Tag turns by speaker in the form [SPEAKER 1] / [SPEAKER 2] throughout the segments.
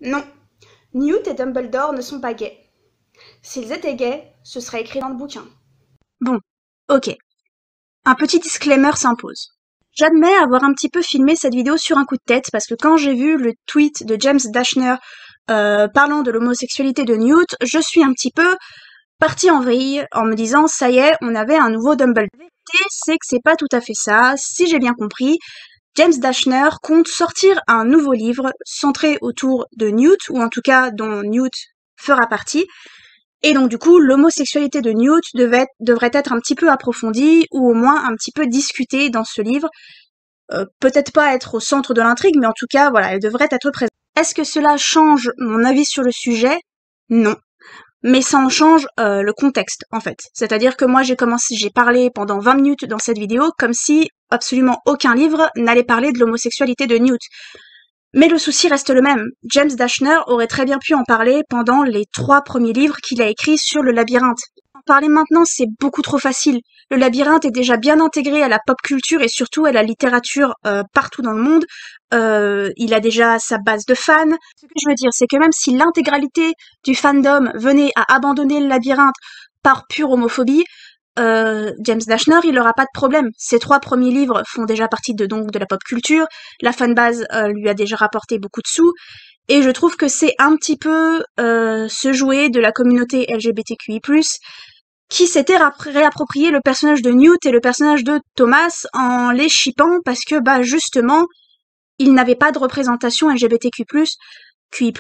[SPEAKER 1] Non, Newt et Dumbledore ne sont pas gays. S'ils étaient gays, ce serait écrit dans le bouquin.
[SPEAKER 2] Bon, ok. Un petit disclaimer s'impose. J'admets avoir un petit peu filmé cette vidéo sur un coup de tête parce que quand j'ai vu le tweet de James Dashner parlant de l'homosexualité de Newt, je suis un petit peu partie en vrille en me disant ça y est, on avait un nouveau Dumbledore. La vérité, c'est que c'est pas tout à fait ça. Si j'ai bien compris, James Dashner compte sortir un nouveau livre centré autour de Newt, ou en tout cas dont Newt fera partie. Et donc du coup, l'homosexualité de Newt devrait être un petit peu approfondie, ou au moins un petit peu discutée dans ce livre. Peut-être pas être au centre de l'intrigue, mais en tout cas, voilà, elle devrait être présente. Est-ce que cela change mon avis sur le sujet? Non. Mais ça en change le contexte, en fait. C'est-à-dire que moi, j'ai parlé pendant 20 minutes dans cette vidéo comme si absolument aucun livre n'allait parler de l'homosexualité de Newt. Mais le souci reste le même. James Dashner aurait très bien pu en parler pendant les 3 premiers livres qu'il a écrits sur le labyrinthe. En parler maintenant, c'est beaucoup trop facile. Le labyrinthe est déjà bien intégré à la pop culture et surtout à la littérature partout dans le monde. Il a déjà sa base de fans. Ce que je veux dire, c'est que même si l'intégralité du fandom venait à abandonner le labyrinthe par pure homophobie, James Dashner, il n'aura pas de problème. Ses 3 premiers livres font déjà partie de la pop culture. La fanbase lui a déjà rapporté beaucoup de sous. Et je trouve que c'est un petit peu se jouer de la communauté LGBTQI+, qui s'était réapproprié le personnage de Newt et le personnage de Thomas en les shippant parce que, bah, justement, ils n'avaient pas de représentation LGBTQ+, QI+,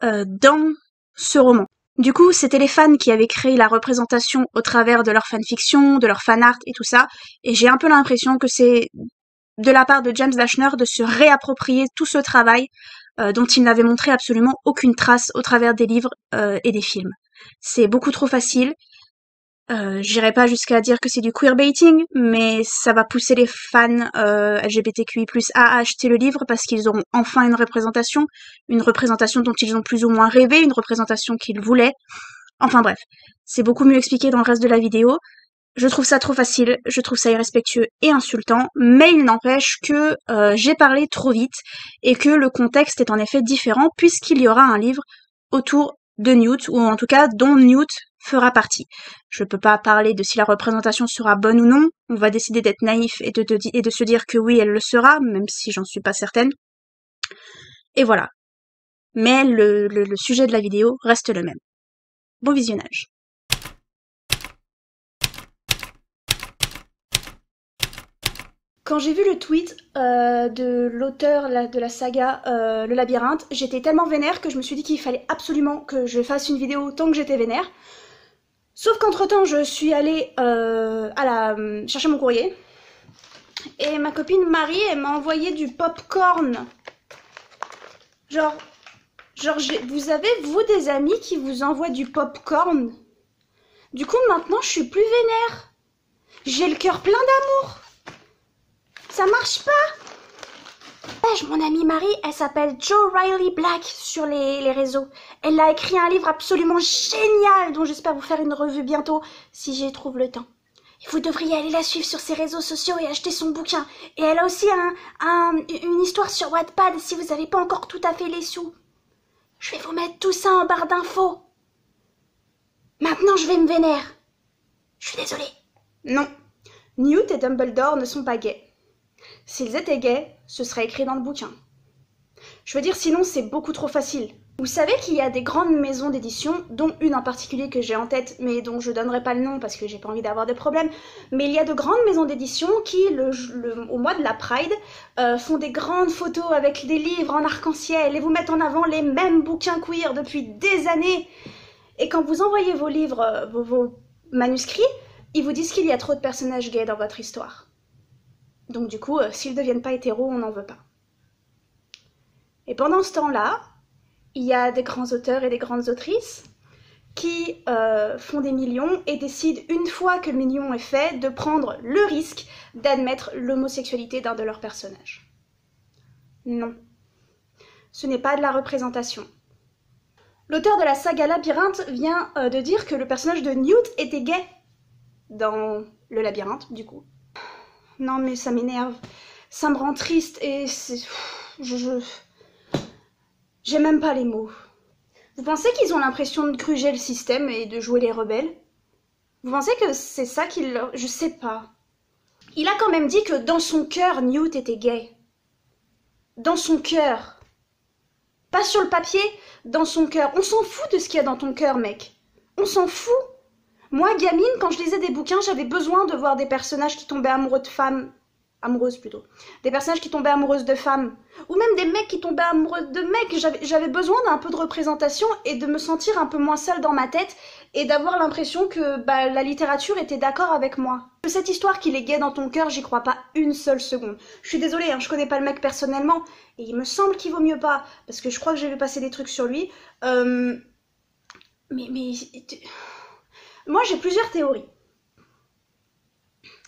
[SPEAKER 2] dans ce roman. Du coup, c'était les fans qui avaient créé la représentation au travers de leur fanfiction, de leur fanart et tout ça, et j'ai un peu l'impression que c'est de la part de James Dashner de se réapproprier tout ce travail dont il n'avait montré absolument aucune trace au travers des livres et des films. C'est beaucoup trop facile. J'irai pas jusqu'à dire que c'est du queerbaiting, mais ça va pousser les fans LGBTQI+ à acheter le livre parce qu'ils auront enfin une représentation dont ils ont plus ou moins rêvé, une représentation qu'ils voulaient. Enfin bref, c'est beaucoup mieux expliqué dans le reste de la vidéo. Je trouve ça trop facile, je trouve ça irrespectueux et insultant, mais il n'empêche que j'ai parlé trop vite et que le contexte est en effet différent puisqu'il y aura un livre autour de Newt, ou en tout cas dont Newt fera partie. Je peux pas parler de si la représentation sera bonne ou non, on va décider d'être naïf et de se dire que oui, elle le sera, même si j'en suis pas certaine. Et voilà. Mais le sujet de la vidéo reste le même. Bon visionnage.
[SPEAKER 1] Quand j'ai vu le tweet de l'auteur de la saga Le Labyrinthe, j'étais tellement vénère que je me suis dit qu'il fallait absolument que je fasse une vidéo tant que j'étais vénère. Sauf qu'entre-temps, je suis allée chercher mon courrier. Et ma copine Marie, elle m'a envoyé du popcorn. Genre, vous avez, vous, des amis qui vous envoient du popcorn? Du coup, maintenant, je suis plus vénère. J'ai le cœur plein d'amour. Ça marche pas. Mon amie Marie, elle s'appelle Jo Riley Black sur les réseaux. Elle a écrit un livre absolument génial dont j'espère vous faire une revue bientôt si j'y trouve le temps. Vous devriez aller la suivre sur ses réseaux sociaux et acheter son bouquin. Et elle a aussi une histoire sur Wattpad si vous n'avez pas encore tout à fait les sous. Je vais vous mettre tout ça en barre d'infos. Maintenant, je vais me vénère. Je suis désolée. Non, Newt et Dumbledore ne sont pas gays. S'ils étaient gays, ce serait écrit dans le bouquin. Je veux dire, sinon c'est beaucoup trop facile. Vous savez qu'il y a des grandes maisons d'édition, dont une en particulier que j'ai en tête, mais dont je donnerai pas le nom parce que j'ai pas envie d'avoir de problème, mais il y a de grandes maisons d'édition qui, au mois de la Pride, font des grandes photos avec des livres en arc-en-ciel et vous mettent en avant les mêmes bouquins queer depuis des années. Et quand vous envoyez vos livres, vos manuscrits, ils vous disent qu'il y a trop de personnages gays dans votre histoire. Donc du coup, s'ils ne deviennent pas hétéros, on n'en veut pas. Et pendant ce temps-là, il y a des grands auteurs et des grandes autrices qui font des millions et décident, une fois que le million est fait, de prendre le risque d'admettre l'homosexualité d'un de leurs personnages. Non. Ce n'est pas de la représentation. L'auteur de la saga Labyrinthe vient de dire que le personnage de Newt était gay dans le labyrinthe, du coup. Non mais ça m'énerve, ça me rend triste et c'est... J'ai J'ai même pas les mots. Vous pensez qu'ils ont l'impression de gruger le système et de jouer les rebelles? Vous pensez que c'est ça qu'il leur... Je sais pas. Il a quand même dit que dans son cœur, Newt était gay. Dans son cœur. Pas sur le papier, dans son cœur. On s'en fout de ce qu'il y a dans ton cœur, mec. On s'en fout. Moi, gamine, quand je lisais des bouquins, j'avais besoin de voir des personnages qui tombaient amoureux de femmes. Amoureuses, plutôt. Des personnages qui tombaient amoureuses de femmes. Ou même des mecs qui tombaient amoureux de mecs. J'avais besoin d'un peu de représentation et de me sentir un peu moins seule dans ma tête et d'avoir l'impression que la littérature était d'accord avec moi. Cette histoire qu'il est gay dans ton cœur, j'y crois pas une seule seconde. Je suis désolée, je connais pas le mec personnellement et il me semble qu'il vaut mieux pas parce que je crois que j'ai vu passer des trucs sur lui. Moi, j'ai plusieurs théories.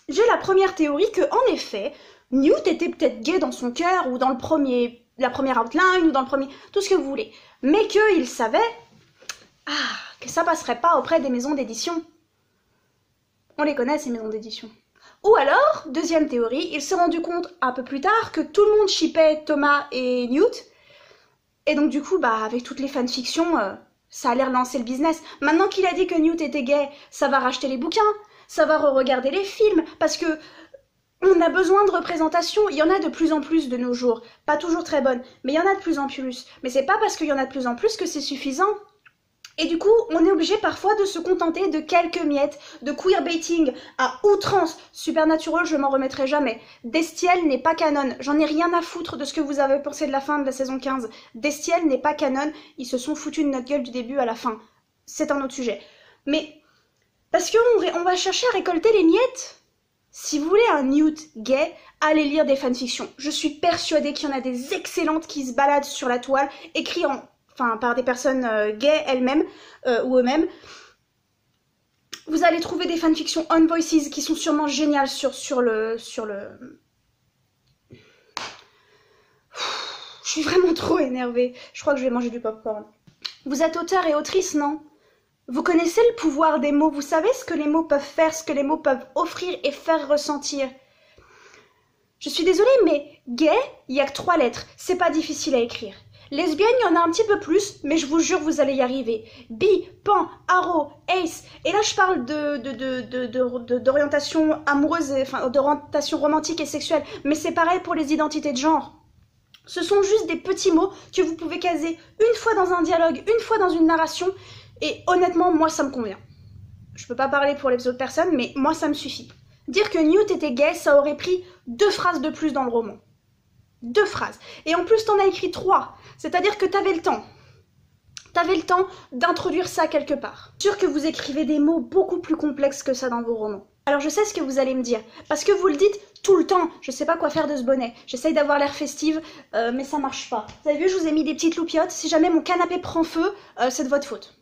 [SPEAKER 1] J'ai la première théorie que, en effet, Newt était peut-être gay dans son cœur, ou dans la première outline, ou dans le premier... tout ce que vous voulez. Mais qu'il savait que ça passerait pas auprès des maisons d'édition. On les connaît, ces maisons d'édition. Ou alors, deuxième théorie, il s'est rendu compte un peu plus tard que tout le monde shippait Thomas et Newt. Et donc, du coup, avec toutes les fanfictions, ça allait relancer le business. Maintenant qu'il a dit que Newt était gay, ça va racheter les bouquins. Ça va re-regarder les films, parce que on a besoin de représentation. Il y en a de plus en plus de nos jours. Pas toujours très bonnes, mais il y en a de plus en plus. Mais c'est pas parce qu'il y en a de plus en plus que c'est suffisant. Et du coup, on est obligé parfois de se contenter de quelques miettes, de queerbaiting à outrance. Supernatural, je m'en remettrai jamais. Destiel n'est pas canon. J'en ai rien à foutre de ce que vous avez pensé de la fin de la saison 15. Destiel n'est pas canon. Ils se sont foutus de notre gueule du début à la fin. C'est un autre sujet. Mais... parce qu'on va chercher à récolter les miettes. Si vous voulez un Newt gay, allez lire des fanfictions. Je suis persuadée qu'il y en a des excellentes qui se baladent sur la toile, écrites par des personnes gays elles-mêmes ou eux-mêmes. Vous allez trouver des fanfictions on voices qui sont sûrement géniales sur le... Je suis vraiment trop énervée. Je crois que je vais manger du popcorn. Vous êtes auteur et autrice, non ? Vous connaissez le pouvoir des mots, vous savez ce que les mots peuvent faire, ce que les mots peuvent offrir et faire ressentir. Je suis désolée, mais gay, il n'y a que 3 lettres, c'est pas difficile à écrire. Lesbienne, il y en a un petit peu plus, mais je vous jure, vous allez y arriver. Bi, pan, aro, ace, et là je parle d'orientation amoureuse, d'orientation romantique et sexuelle, mais c'est pareil pour les identités de genre. Ce sont juste des petits mots que vous pouvez caser une fois dans un dialogue, une fois dans une narration. Et honnêtement, moi, ça me convient. Je peux pas parler pour les autres personnes, mais moi, ça me suffit. Dire que Newt était gay, ça aurait pris 2 phrases de plus dans le roman. 2 phrases. Et en plus, t'en as écrit 3. C'est-à-dire que t'avais le temps. T'avais le temps d'introduire ça quelque part. Sûr que vous écrivez des mots beaucoup plus complexes que ça dans vos romans. Alors je sais ce que vous allez me dire, parce que vous le dites tout le temps, je sais pas quoi faire de ce bonnet, j'essaye d'avoir l'air festive, mais ça marche pas. Vous avez vu, je vous ai mis des petites loupiottes, si jamais mon canapé prend feu, c'est de votre faute.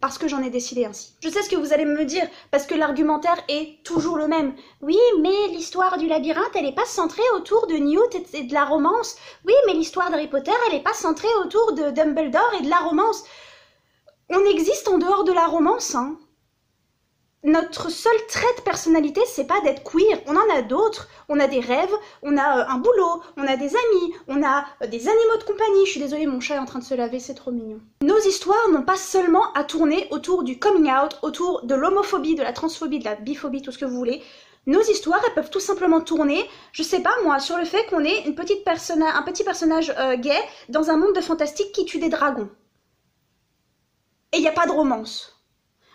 [SPEAKER 1] Parce que j'en ai décidé ainsi. Je sais ce que vous allez me dire, parce que l'argumentaire est toujours le même. Oui, mais l'histoire du labyrinthe, elle est pas centrée autour de Newt et de la romance. Oui, mais l'histoire d'Harry Potter, elle est pas centrée autour de Dumbledore et de la romance. On existe en dehors de la romance, hein. Notre seul trait de personnalité, c'est pas d'être queer. On en a d'autres. On a des rêves, on a un boulot, on a des amis, on a des animaux de compagnie. Je suis désolée, mon chat est en train de se laver, c'est trop mignon. Nos histoires n'ont pas seulement à tourner autour du coming out, autour de l'homophobie, de la transphobie, de la biphobie, tout ce que vous voulez. Nos histoires, elles peuvent tout simplement tourner, je sais pas moi, sur le fait qu'on est un petit personnage gay dans un monde de fantastique qui tue des dragons. Et il n'y a pas de romance.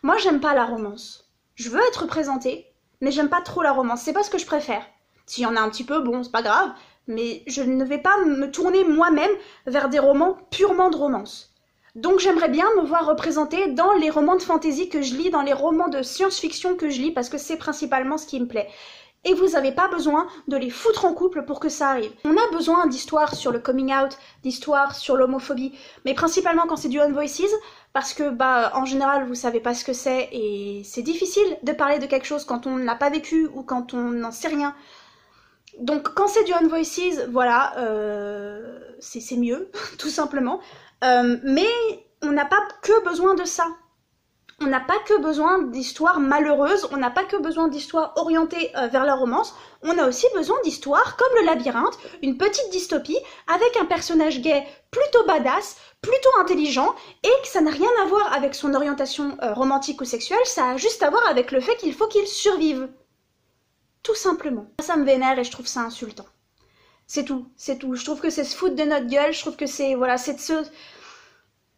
[SPEAKER 1] Moi, j'aime pas la romance. Je veux être représentée, mais j'aime pas trop la romance. C'est pas ce que je préfère. S'il y en a un petit peu, bon, c'est pas grave, mais je ne vais pas me tourner moi-même vers des romans purement de romance. Donc j'aimerais bien me voir représentée dans les romans de fantasy que je lis, dans les romans de science-fiction que je lis, parce que c'est principalement ce qui me plaît. Et vous n'avez pas besoin de les foutre en couple pour que ça arrive. On a besoin d'histoires sur le coming out, d'histoires sur l'homophobie, mais principalement quand c'est du on voices, parce que en général vous savez pas ce que c'est et c'est difficile de parler de quelque chose quand on ne l'a pas vécu ou quand on n'en sait rien. Donc quand c'est du on voices, voilà, c'est mieux, tout simplement. Mais on n'a pas que besoin de ça. On n'a pas que besoin d'histoires malheureuses, on n'a pas que besoin d'histoires orientées vers la romance, on a aussi besoin d'histoires comme Le Labyrinthe, une petite dystopie avec un personnage gay plutôt badass, plutôt intelligent, et que ça n'a rien à voir avec son orientation romantique ou sexuelle, ça a juste à voir avec le fait qu'il faut qu'il survive. Tout simplement. Ça me vénère et je trouve ça insultant. C'est tout, c'est tout. Je trouve que c'est se foutre de notre gueule, je trouve que c'est, voilà, c'est de se...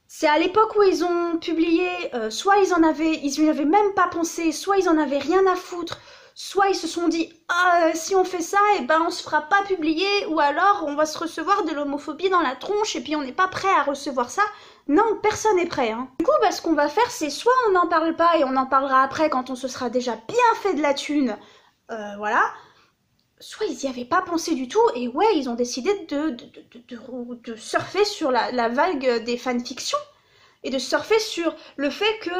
[SPEAKER 1] C'est à l'époque où ils ont publié, soit ils y avaient même pas pensé, soit ils en avaient rien à foutre, soit ils se sont dit ah, si on fait ça, et ben on se fera pas publier, ou alors on va se recevoir de l'homophobie dans la tronche et puis on n'est pas prêt à recevoir ça. Non, personne n'est prêt. Hein. Du coup, ce qu'on va faire, c'est soit on n'en parle pas et on en parlera après quand on se sera déjà bien fait de la thune, voilà. Soit ils y avaient pas pensé du tout, et ouais, ils ont décidé de surfer sur la vague des fanfictions, et de surfer sur le fait qu'il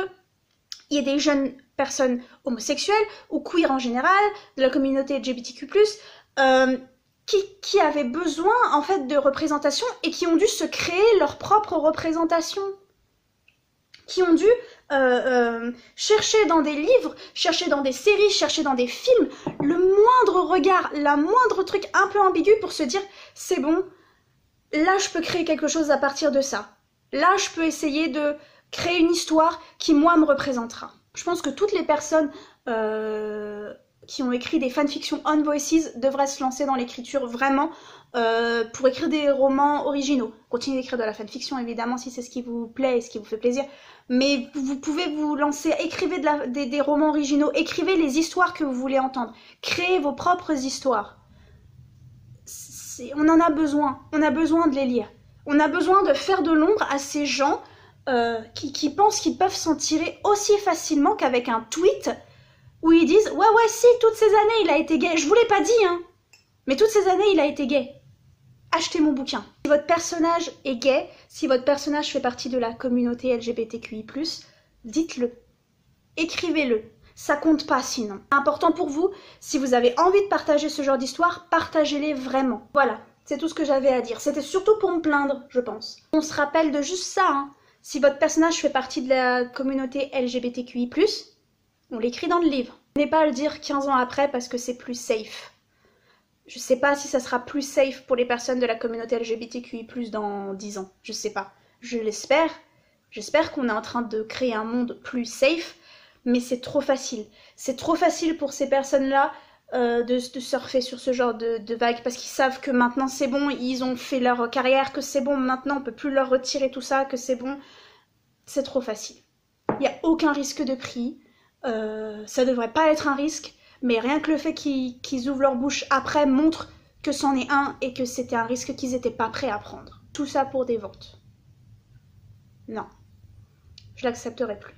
[SPEAKER 1] y ait des jeunes personnes homosexuelles, ou queer en général, de la communauté LGBTQ+, qui avaient besoin, en fait, de représentation, et qui ont dû se créer leur propre représentation. Qui ont dû chercher dans des livres, chercher dans des séries, chercher dans des films, le moindre regard, la moindre truc un peu ambigu pour se dire c'est bon, là je peux créer quelque chose à partir de ça. Là je peux essayer de créer une histoire qui moi me représentera. Je pense que toutes les personnes qui ont écrit des fanfictions on voices devraient se lancer dans l'écriture vraiment pour écrire des romans originaux. Continuez d'écrire de la fanfiction évidemment si c'est ce qui vous plaît et ce qui vous fait plaisir, mais vous pouvez vous lancer, écrivez des romans originaux, écrivez les histoires que vous voulez entendre, créez vos propres histoires. On en a besoin de les lire. On a besoin de faire de l'ombre à ces gens qui pensent qu'ils peuvent s'en tirer aussi facilement qu'avec un tweet où ils disent « Ouais, si, toutes ces années, il a été gay. Je vous l'ai pas dit, hein. Mais toutes ces années, il a été gay. Achetez mon bouquin. » Si votre personnage est gay, si votre personnage fait partie de la communauté LGBTQI+, dites-le. Écrivez-le. Ça compte pas sinon. Important pour vous, si vous avez envie de partager ce genre d'histoire, partagez-les vraiment. Voilà, c'est tout ce que j'avais à dire. C'était surtout pour me plaindre, je pense. On se rappelle de juste ça, hein. Si votre personnage fait partie de la communauté LGBTQI+, on l'écrit dans le livre. N'hésitez pas à le dire 15 ans après parce que c'est plus safe. Je sais pas si ça sera plus safe pour les personnes de la communauté LGBTQI+, dans 10 ans. Je sais pas. Je l'espère. J'espère qu'on est en train de créer un monde plus safe, mais c'est trop facile. C'est trop facile pour ces personnes-là de surfer sur ce genre de vagues parce qu'ils savent que maintenant c'est bon, ils ont fait leur carrière, que c'est bon, maintenant on peut plus leur retirer tout ça, que c'est bon. C'est trop facile. Il n'y a aucun risque de prix. Ça devrait pas être un risque, mais rien que le fait qu'ils ouvrent leur bouche après montre que c'en est un et que c'était un risque qu'ils étaient pas prêts à prendre. Tout ça pour des ventes. Non, je l'accepterai plus.